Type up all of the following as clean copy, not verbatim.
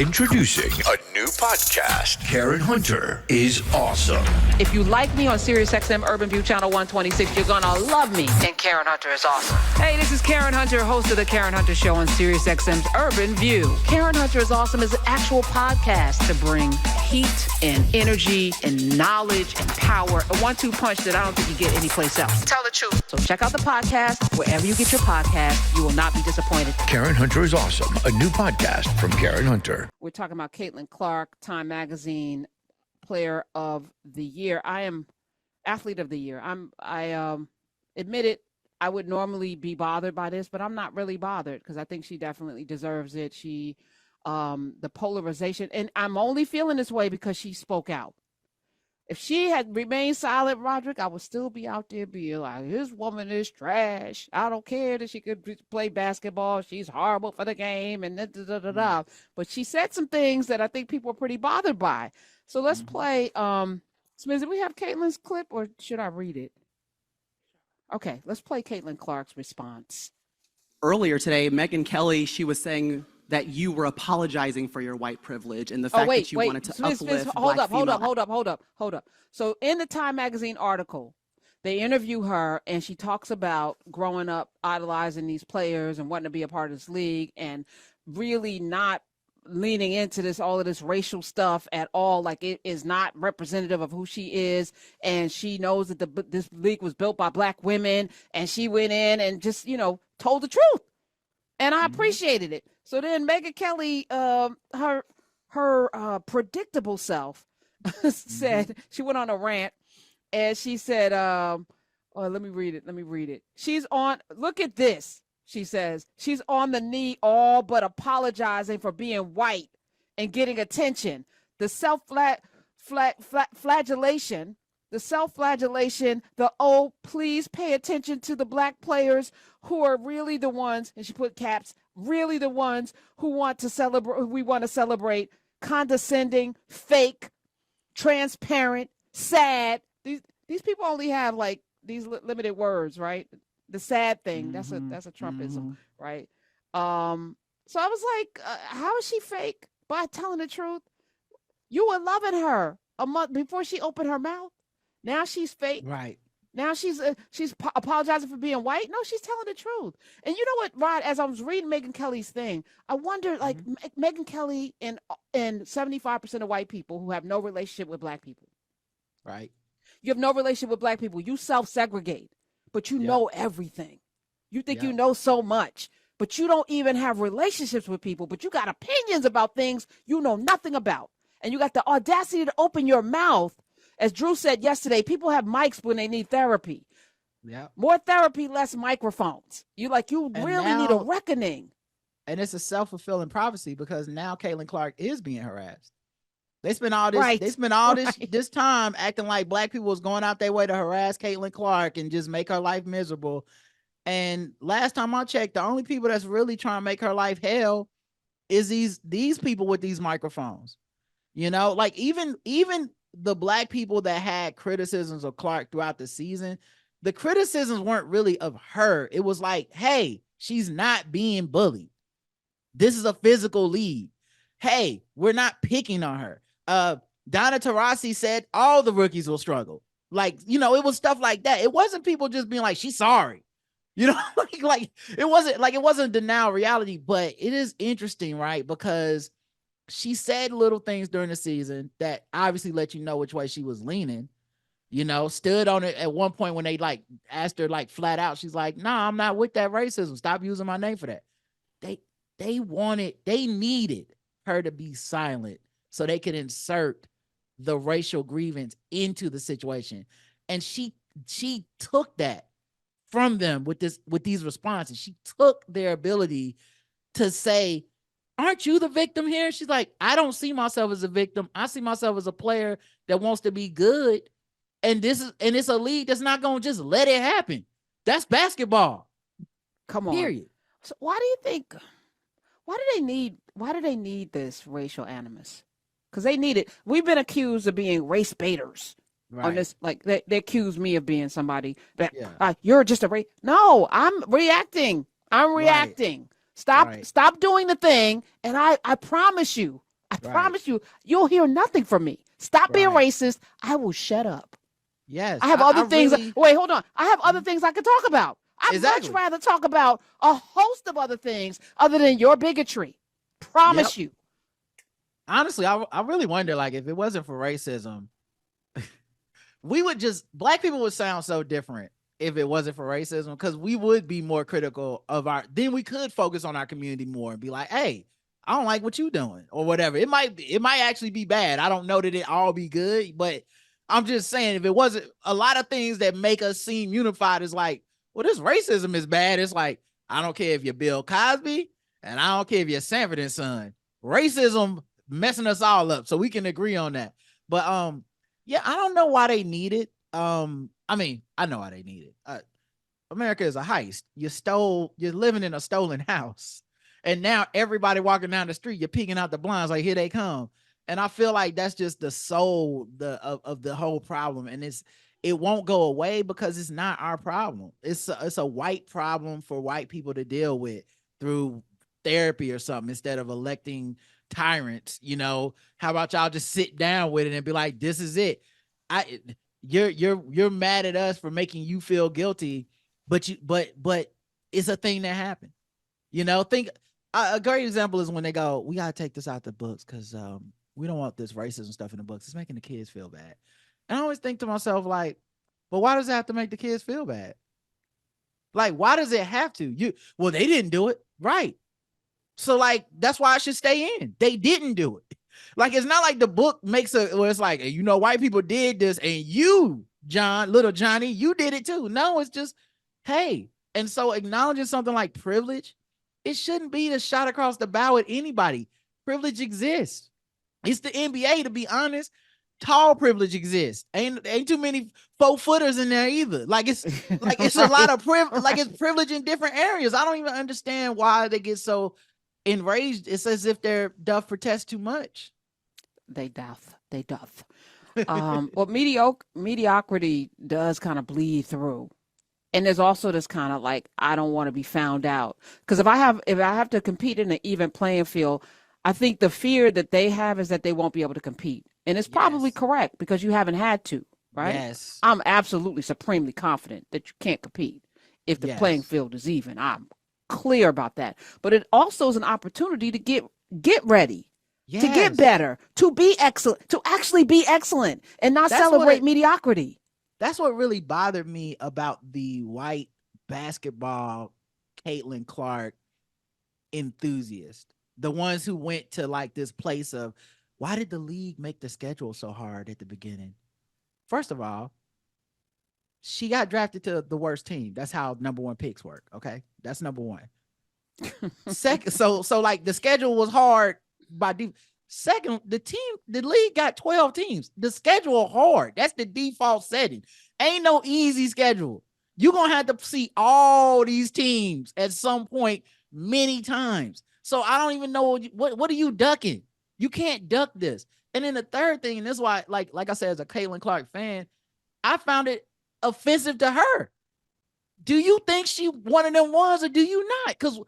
Introducing a new podcast. Karen Hunter is awesome. If you like me on SiriusXM Urban View Channel 126, you're gonna love me. And Karen Hunter is awesome. Hey, this is Karen Hunter, host of the Karen Hunter Show on SiriusXM's Urban View. Karen Hunter is awesome is an actual podcast to bring heat and energy and knowledge and power. A 1-2 punch that I don't think you get anyplace else. Tell the truth. So check out the podcast wherever you get your podcast. You will not be disappointed. Karen Hunter is awesome. A new podcast from Karen Hunter. We're talking about Caitlin Clark, Time Magazine Player of the Year. I am Athlete of the Year. I admit it, I would normally be bothered by this, but I'm not really bothered because I think she definitely deserves it. She, the polarization, and I'm only feeling this way because she spoke out. If she had remained silent, Roderick, I would still be out there being like, this woman is trash. I don't care that she could play basketball. She's horrible for the game and da-da-da-da-da. But she said some things that I think people are pretty bothered by. So let's play. Smith, do we have Caitlin's clip or should I read it? Okay, let's play Caitlin Clark's response. Earlier today, Megyn Kelly, she was saying that you were apologizing for your white privilege and the fact that you wanted to uplift black female. Hold up. So in the Time Magazine article, they interview her and she talks about growing up idolizing these players and wanting to be a part of this league and really not leaning into all of this racial stuff at all. Like it is not representative of who she is. And she knows that this league was built by black women and she went in and just, told the truth. And I appreciated it. So then Megyn Kelly, her predictable self said, she went on a rant and she said, let me read it. Look at this. She says, she's on the knee all but apologizing for being white and getting attention. The self-flagellation, oh, please pay attention to the black players who are really the ones, and she put caps, really the ones who we want to celebrate, condescending, fake, transparent, sad. These people only have like these limited words, right? The sad thing, that's a Trumpism, right? So I was like, how is she fake by telling the truth? You were loving her a month before she opened her mouth. Now she's fake. Right. Now she's apologizing for being white. No, she's telling the truth. And you know what, Rod, as I was reading Megyn Kelly's thing, I wondered, Megyn Kelly and 75% of white people who have no relationship with black people. Right. You have no relationship with black people. You self-segregate, but you know everything. You think you know so much, but you don't even have relationships with people, but you got opinions about things you know nothing about. And you got the audacity to open your mouth. As Drew said yesterday, people have mics when they need therapy. Yeah. More therapy, less microphones. You really need a reckoning. And it's a self-fulfilling prophecy because now Caitlin Clark is being harassed. They spent all this this time acting like black people was going out their way to harass Caitlin Clark and just make her life miserable. And last time I checked, the only people that's really trying to make her life hell is these people with these microphones. Like even the black people that had criticisms of Clark throughout the season, the criticisms weren't really of her. It was like, hey, she's not being bullied. This is a physical league. Hey, we're not picking on her. Donna Taurasi said all the rookies will struggle. It was stuff like that. It wasn't people just being like, she's sorry. It wasn't denial reality, but it is interesting, right? Because she said little things during the season that obviously let you know which way she was leaning, stood on it at one point when they asked her flat out. She's like, nah, I'm not with that racism. Stop using my name for that. They needed her to be silent so they could insert the racial grievance into the situation. And she took that from them with these responses. She took their ability to say, aren't you the victim here? She's like, I don't see myself as a victim. I see myself as a player that wants to be good. And it's a league that's not going to just let it happen. That's basketball. Come on. Period. So why do they need this racial animus? Because they need it. We've been accused of being race baiters. Right. On this, they accuse me of being somebody that you're just a race. No, I'm reacting. Stop doing the thing. And I promise you, I promise you, you'll hear nothing from me. Stop being racist. I will shut up. Yes. I have other things. Really... Wait, hold on. I have other things I can talk about. I'd much rather talk about a host of other things other than your bigotry. Promise you. Honestly, I really wonder, like, if it wasn't for racism, black people would sound so different if it wasn't for racism, because we would be more critical of then we could focus on our community more and be like, hey, I don't like what you doing or whatever. It might actually be bad. I don't know that it all be good, but I'm just saying, if it wasn't, a lot of things that make us seem unified is like, well, this racism is bad. It's like, I don't care if you're Bill Cosby and I don't care if you're Sanford and Son. Racism messing us all up, so we can agree on that. But yeah, I don't know why they need it. I mean, I know why they need it. America is a heist. You're living in a stolen house, and now everybody walking down the street, you're peeking out the blinds like, here they come. And I feel like that's just the soul of the whole problem, and it won't go away because it's not our problem. It's a white problem for white people to deal with through therapy or something, instead of electing tyrants. How about y'all just sit down with it and be like, this is it. You're mad at us for making you feel guilty, but it's a thing that happened. Think a great example is when they go, we gotta take this out the books because we don't want this racism stuff in the books. It's making the kids feel bad. And I always think to myself, like, but why does it have to make the kids feel bad? Like, why does it have to? Well, they didn't do it, right? So, like, that's why I should stay in. They didn't do it. Like, it's not like the book makes where it's like, white people did this, and you, little Johnny, you did it too. No, it's just, hey. And so acknowledging something like privilege, it shouldn't be the shot across the bow at anybody. Privilege exists. It's the NBA, to be honest. Tall privilege exists. Ain't too many 4-footers in there either. Like, it's a lot of privilege. Like, it's privilege in different areas. I don't even understand why they get so enraged. It's as if they're doth protest too much. They doth. Well, mediocrity does kind of bleed through. And there's also this kind of like, I don't want to be found out. Because if I have to compete in an even playing field, I think the fear that they have is that they won't be able to compete. And it's probably correct, because you haven't had to, right? Yes. I'm absolutely supremely confident that you can't compete if the playing field is even. I'm clear about that. But it also is an opportunity to get ready, to get better, to be excellent, to actually be excellent and not celebrate mediocrity. That's what really bothered me about the white basketball Caitlin Clark enthusiast. The ones who went to like this place of, why did the league make the schedule so hard at the beginning? First of all, she got drafted to the worst team. That's how number one picks work. Okay. That's number one. Second, so like the schedule was hard by second, the league got 12 teams. The schedule hard. That's the default setting. Ain't no easy schedule. You're gonna have to see all these teams at some point many times. So I don't even know what are you ducking? You can't duck this. And then the third thing, and this is why, like I said, as a Caitlin Clark fan, I found it offensive to her. Do you think she one of them ones, or do you not? Because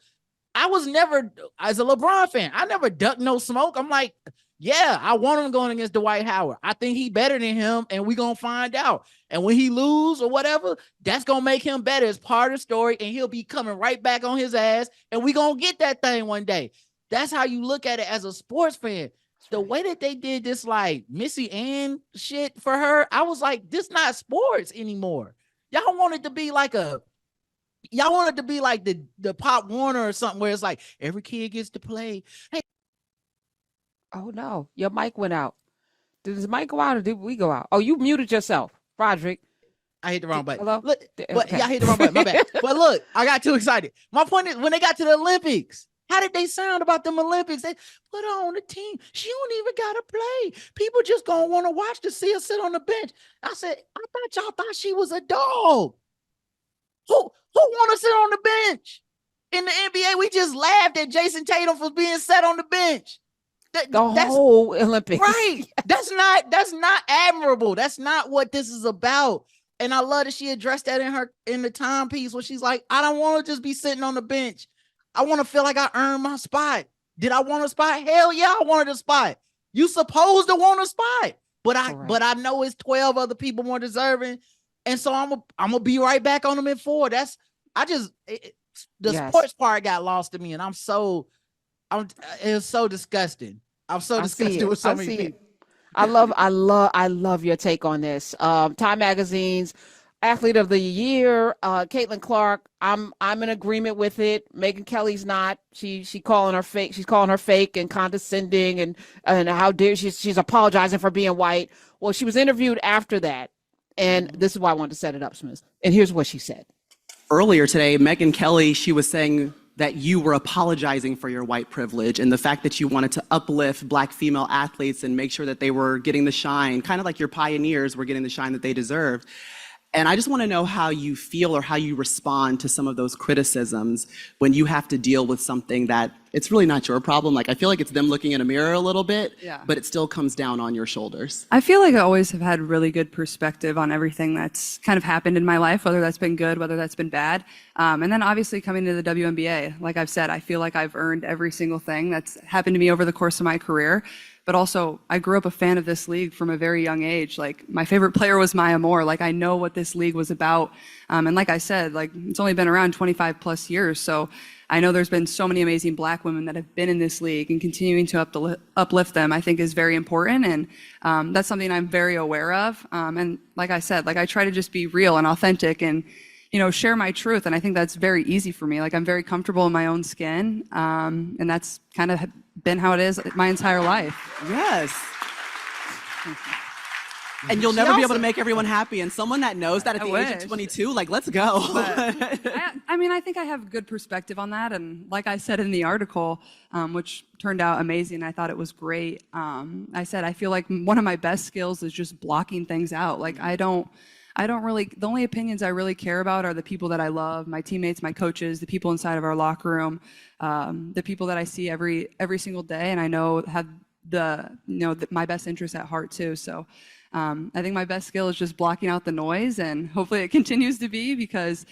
I was never, as a LeBron fan, I never ducked no smoke. I'm like, yeah, I want him going against Dwight Howard. I think he better than him, and we gonna find out. And when he lose or whatever, that's gonna make him better as part of the story, and he'll be coming right back on his ass, and we gonna get that thing one day. That's how you look at it as a sports fan. The way that they did this, like Missy Ann shit for her, I was like, this not sports anymore. Y'all want it to be like the Pop Warner or something, where it's like every kid gets to play. Hey. Oh no, your mic went out. Did his mic go out, or did we go out? Oh, you muted yourself, Roderick. I hit the wrong button. Hello? Look, but I hit the wrong button. My bad. But look, I got too excited. My point is, when they got to the Olympics, how did they sound about them Olympics? They put her on the team. She don't even gotta play. People just gonna want to watch to see her sit on the bench. I said, I thought y'all thought she was a dog. Who want to sit on the bench? In the NBA, we just laughed at Jason Tatum for being set on the bench. That's whole Olympics. Right. That's not admirable. That's not what this is about. And I love that she addressed that in the timepiece where she's like, I don't want to just be sitting on the bench. I want to feel like I earned my spot. Did I want a spot? Hell yeah, I wanted a spot. You supposed to want a spot. But I know it's 12 other people more deserving. And so I'm gonna be right back on them in 4. The sports part got lost to me, and it was so disgusting. I'm so disgusted with so many people. I love your take on this. Time Magazine's Athlete of the Year, Caitlin Clark. I'm in agreement with it. Megyn Kelly's not. She calling her fake. She's calling her fake and condescending, and how dare she's apologizing for being white. Well, she was interviewed after that, and this is why I wanted to set it up, Smith. And here's what she said. Earlier today, Megyn Kelly, she was saying that you were apologizing for your white privilege and the fact that you wanted to uplift Black female athletes and make sure that they were getting the shine, kind of like your pioneers were getting the shine that they deserved. And I just want to know how you feel or how you respond to some of those criticisms when you have to deal with something that it's really not your problem. Like, I feel like it's them looking in a mirror a little bit, but it still comes down on your shoulders. I feel like I always have had really good perspective on everything that's kind of happened in my life, whether that's been good, whether that's been bad. And then obviously coming to the WNBA, like I've said, I feel like I've earned every single thing that's happened to me over the course of my career. But also, I grew up a fan of this league from a very young age. Like, my favorite player was Maya Moore. Like, I know what this league was about. And like I said, like, it's only been around 25 plus years. So I know there's been so many amazing Black women that have been in this league, and continuing to uplift them, I think, is very important. And that's something I'm very aware of. And like I said, like, I try to just be real and authentic and, you know, share my truth. And I think that's very easy for me. Like, I'm very comfortable in my own skin. And that's kind of been how it is my entire life. Yes. And you'll never be able to make everyone happy. And someone that knows that at the age of 22, like, let's go. I mean, I think I have good perspective on that. And like I said in the article, which turned out amazing, I thought it was great. I said, I feel like one of my best skills is just blocking things out. Like, I don't really, the only opinions I really care about are the people that I love, my teammates, my coaches, the people inside of our locker room, the people that I see every single day, and I know have my best interests at heart too. So I think my best skill is just blocking out the noise, and hopefully it continues to be, because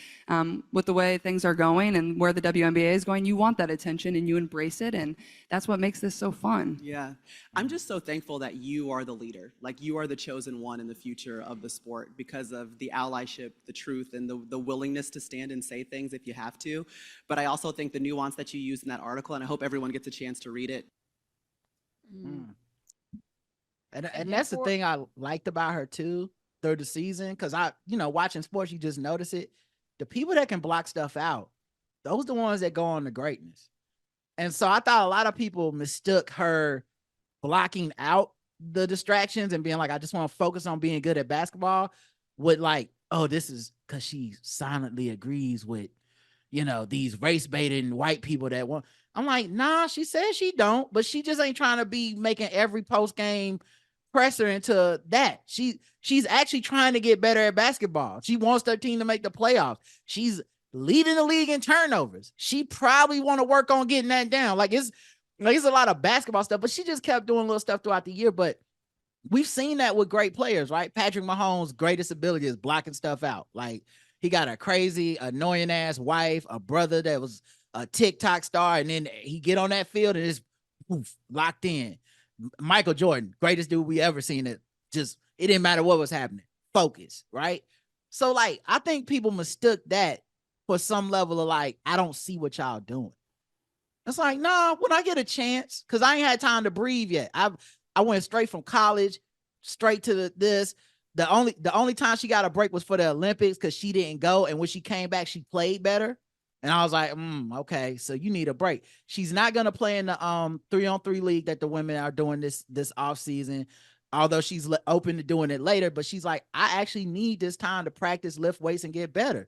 with the way things are going and where the WNBA is going, you want that attention and you embrace it, and that's what makes this so fun. Yeah. I'm just so thankful that you are the leader. Like, you are the chosen one in the future of the sport because of the allyship, the truth, and the willingness to stand and say things if you have to. But I also think the nuance that you used in that article, and I hope everyone gets a chance to read it. And that's the thing I liked about her too through the season, because watching sports, you just notice it. The people that can block stuff out, those are the ones that go on to greatness. And so I thought a lot of people mistook her blocking out the distractions and being like, I just want to focus on being good at basketball, with like, oh, this is because she silently agrees with, these race baiting white people that want. I'm like, nah, she says she don't, but she just ain't trying to be making every post game presser into that. She's actually trying to get better at basketball. She wants their team to make the playoffs. She's leading the league in turnovers. She probably want to work on getting that down. Like, it's a lot of basketball stuff, but she just kept doing little stuff throughout the year. But we've seen that with great players, right? Patrick Mahomes' greatest ability is blocking stuff out. Like, he got a crazy, annoying ass wife, a brother that was a TikTok star, and then he get on that field and it's locked in. Michael Jordan, greatest dude we ever seen. It didn't matter what was happening. Focus, right? So, like, I think people mistook that for some level of like, I don't see what y'all doing. It's like, nah, when I get a chance, because I ain't had time to breathe yet. I went straight from college, straight to this. The only time she got a break was for the Olympics, because she didn't go. And when she came back, she played better. And I was like, okay, so you need a break. She's not going to play in the 3-on-3 league that the women are doing this off season, although she's open to doing it later. But she's like, I actually need this time to practice, lift weights, and get better.